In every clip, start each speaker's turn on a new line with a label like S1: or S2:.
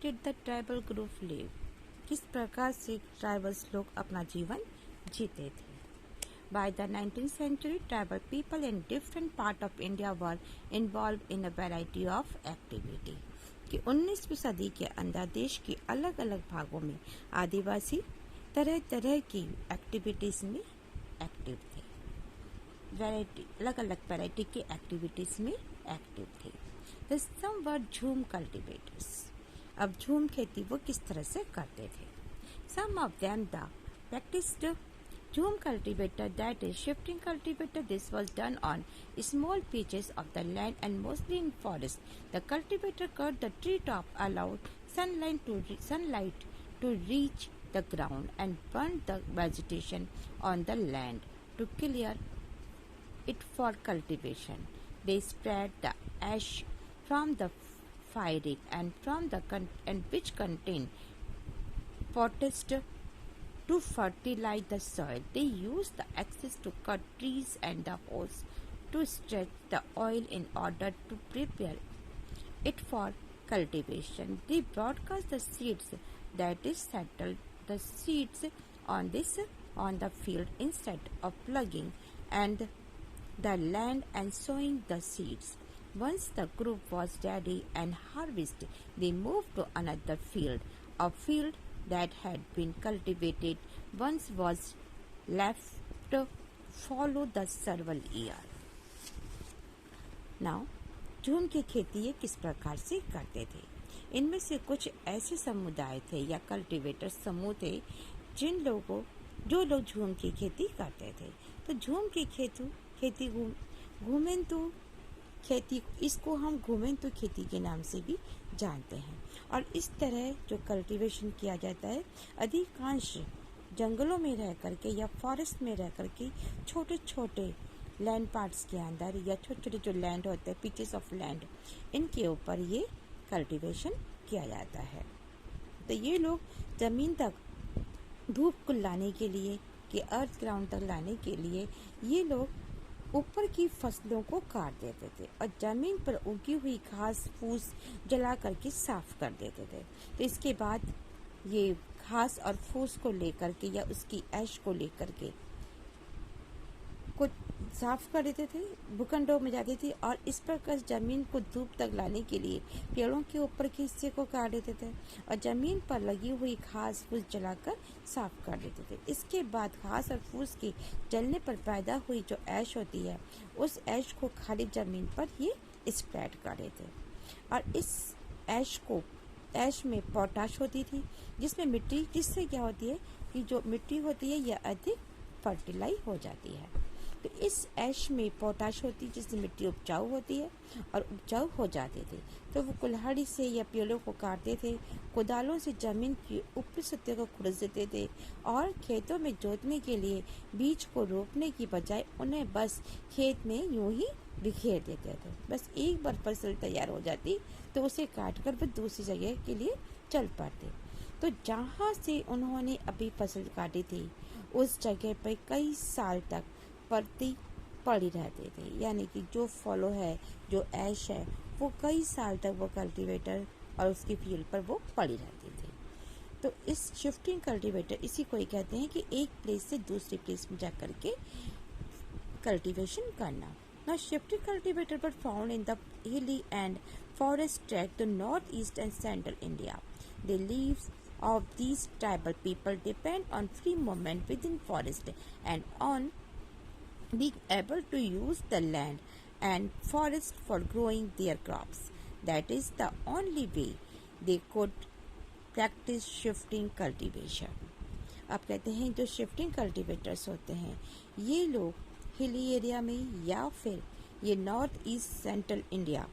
S1: Did the tribal group live? किस प्रकार से ट्राइबल्स लोग अपना जीवन जीते थे? By the 19th century, tribal people in different parts of India were involved in a variety of activity. कि 19वीं सदी के अंदर देश के अलग अलग भागों में आदिवासी तरह तरह की एक्टिविटीज में एक्टिव थे। वैरायटी, अलग अलग वैरायटी की एक्टिविटीज में एक्टिव थे। The some were झूम कल्टिवेटर्स। अब झूम खेती वो किस तरह से करते थे? Some of them the practiced झूम cultivator, that is shifting cultivator. This was done on small patches of the land and mostly in forest. The cultivator cut the tree top, allowed sunlight to reach the ground and burn the vegetation on the land to clear it for cultivation. They spread the ash from the firing and which contain potash to fertilize the soil. They use the axes to cut trees and the hoes to stretch the oil in order to prepare it for cultivation. They broadcast the seeds, that is settle the seeds on the field instead of plugging and the land and sowing the seeds. Once the group was ready and harvested, they moved to another field. A field that had been cultivated once was left to follow the several year. Now, झूम की खेती ये किस प्रकार से करते थे? इनमें से कुछ ऐसे समुदाय थे या कल्टीवेटर समूह थे जो लोग झूम की खेती करते थे। तो झूम की खेती घूमेंतु खेती, इसको हम घूमेंतु खेती के नाम से भी जानते हैं। और इस तरह जो कल्टीवेशन किया जाता है, अधिकांश जंगलों में रह करके या फॉरेस्ट में रह करके छोटे छोटे लैंड पार्ट्स के अंदर या छोटे छोटे जो लैंड होते हैं, पीचेस ऑफ लैंड, इनके ऊपर ये कल्टीवेशन किया जाता है। तो ये लोग ज़मीन तक धूप को लाने के लिए, कि अर्थ ग्राउंड तक लाने के लिए ये लोग ऊपर की फसलों को काट देते थे और ज़मीन पर उगी हुई घास फूस जला करके साफ कर देते थे। तो इसके बाद ये घास और फूस को लेकर के या उसकी ऐश को लेकर के कुछ साफ कर देते थे, भूखंडों में जाती थी और इस प्रकार ज़मीन को धूप तक लाने के लिए पेड़ों के ऊपर के हिस्से को काट देते थे और ज़मीन पर लगी हुई घास फूस जलाकर साफ कर देते थे। इसके बाद घास और फूस के जलने पर पैदा हुई जो ऐश होती है, उस ऐश को खाली ज़मीन पर ये स्प्रेड कर देते और इस ऐश में पोटाश होती थी, जिससे क्या होती है कि जो मिट्टी होती है यह अधिक फर्टिलाइज हो जाती है। तो इस ऐश में पोटाश होती है जिससे मिट्टी उपजाऊ होती है और उपजाऊ हो जाते थे। तो वो कुल्हाड़ी से या पेड़ों को काटते थे, कुदालों से ज़मीन की ऊपरी सतह को खुरच देते थे और खेतों में जोतने के लिए बीज को रोपने की बजाय उन्हें बस खेत में यूं ही बिखेर देते थे। बस एक बार फसल तैयार हो जाती तो उसे काट कर वो दूसरी जगह के लिए चल पड़ते। तो जहाँ से उन्होंने अभी फसल काटी थी उस जगह पर कई साल तक पड़ी रहते थे, यानी कि जो फॉलो है, जो ऐश है, वो कई साल तक वो कल्टीवेटर और उसकी फील्ड पर वो पड़ी रहती थी। तो इस शिफ्टिंग कल्टीवेटर इसी को ही कहते हैं कि एक प्लेस से दूसरी प्लेस में जा करके कल्टीवेशन करना। Now shifting cultivator were found in the hilly and forest tract to northeast and central India. The lives of these tribal people depend on free movement within forest and on being able to use the land and forest for growing their crops. That is the only way they could practice shifting cultivation. अब कहते हैं जो shifting cultivators होते हैं ये लोग hilly area में या फिर ये नॉर्थ ईस्ट सेंट्रल इंडिया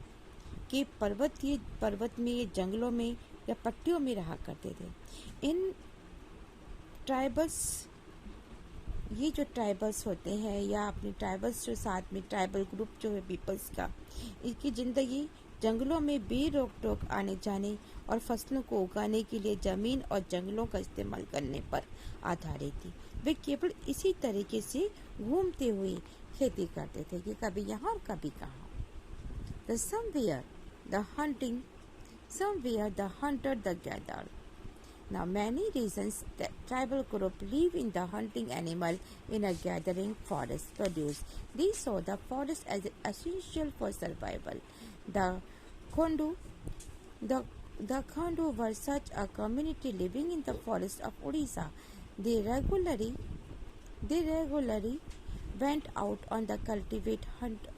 S1: के पर्वत में, जंगलों में या पट्टियों में रहा करते थे। इन ट्राइबल्स, ये जो ट्राइबल्स होते हैं या अपने ट्राइबल्स जो साथ में ट्राइबल ग्रुप जो है पीपल्स का, इनकी ज़िंदगी जंगलों में बेरोक टोक आने जाने और फसलों को उगाने के लिए ज़मीन और जंगलों का इस्तेमाल करने पर आधारित थी। वे केवल इसी तरीके से घूमते हुए खेती करते थे कि कभी यहाँ और कभी कहाँ। The somewhere the hunting Somewhere the hunter the gatherer. Now many reasons that tribal group live in the hunting animal in a gathering forest produce. These saw the forest as essential for survival. The Khondu, the Khandu were such a community living in the forest of Odisha. They regularly went out on the cultivate hunt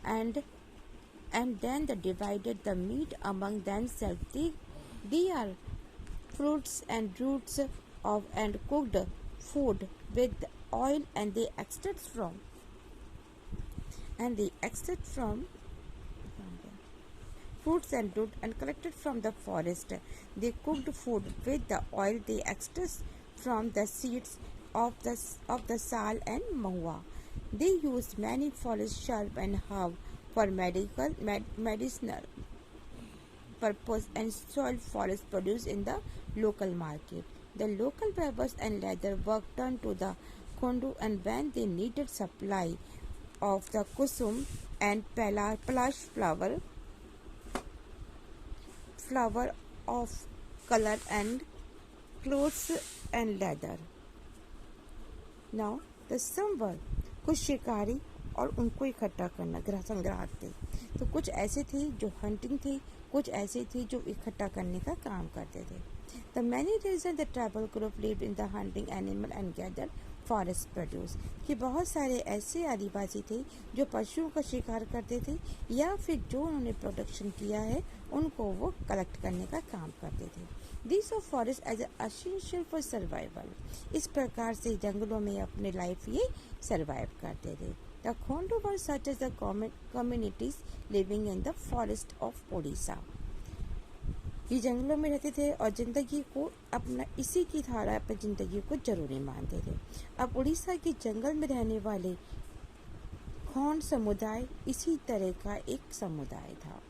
S1: and then they divided the meat among themselves. They are fruits and roots of and cooked food with oil and they extract from fruits and root and collected from the forest. They cooked food with the oil they extract from the seeds of the sal and mahua. They used many forest shrub and herb for medicinal purpose and sold forest produce in the local market. The local weavers and leather work turned to the Khondu and when they needed supply of the kusum and palash flower of color and clothes and leather. Now the संवर कुछ शिकारी और उनको इकट्ठा करना संग्राहक थे। तो कुछ ऐसे थे जो हंटिंग थे, कुछ ऐसे थे जो इकट्ठा करने का काम करते थे। The many reasons the tribal group lived in the hunting animal and gathered forest produce कि बहुत सारे ऐसे आदिवासी थे जो पशुओं का शिकार करते थे या फिर जो उन्होंने प्रोडक्शन किया है उनको वो कलेक्ट करने का काम करते थे। These are forests as essential for survival. इस प्रकार से जंगलों में अपने लाइफ ये सर्वाइव करते थे। The Khondu were such as the communities living in the forest of Odisha. ये जंगलों में रहते थे और जिंदगी को अपना इसी की धारा पर जिंदगी को जरूरी मानते थे। अब उड़ीसा के जंगल में रहने वाले खोंड समुदाय इसी तरह का एक समुदाय था।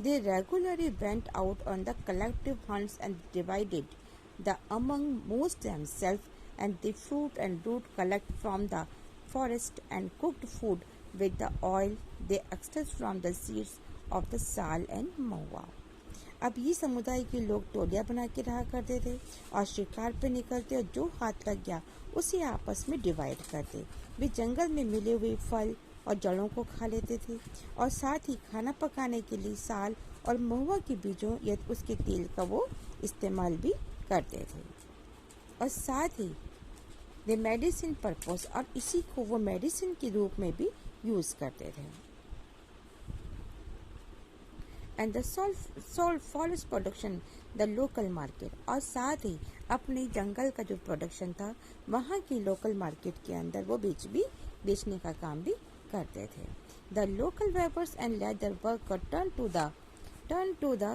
S1: They regularly went out on the collective hunts and divided the among most themselves and the fruit and root collect from the forest and cooked food with the oil they extract from the seeds of the sal and mahua. अब ये समुदाय के लोग टोलियां बना के रहा करते थे और शिकार पे निकलते और जो हाथ लग गया उसे आपस में डिवाइड करते। वे जंगल में मिले हुए फल और जड़ों को खा लेते थे और साथ ही खाना पकाने के लिए साल और महुआ के बीजों या उसके तेल का वो इस्तेमाल भी करते थे और साथ ही द मेडिसिन पर्पस और इसी को वो मेडिसिन के रूप में भी यूज़ करते थे। And the sold forest production the local market और साथ ही अपने जंगल का जो प्रोडक्शन था वहाँ की लोकल मार्केट के अंदर वो बेचने का काम भी करते थे। The local weavers and leather worker turn to the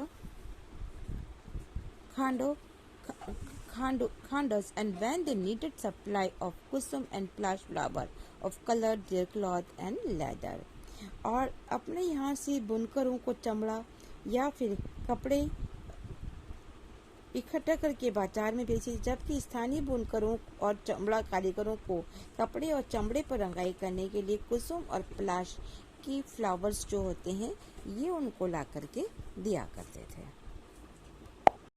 S1: khandas and when they needed supply of kusum and plush flower of colored their cloth and leather और अपने यहाँ से बुनकरों को चमड़ा या फिर कपड़े इकट्ठा करके बाजार में बेचे जबकि स्थानीय बुनकरों और चमड़ा कारीगरों को कपड़े और चमड़े पर रंगाई करने के लिए कुसुम और प्लाश की फ्लावर्स जो होते हैं ये उनको ला करके दिया करते थे।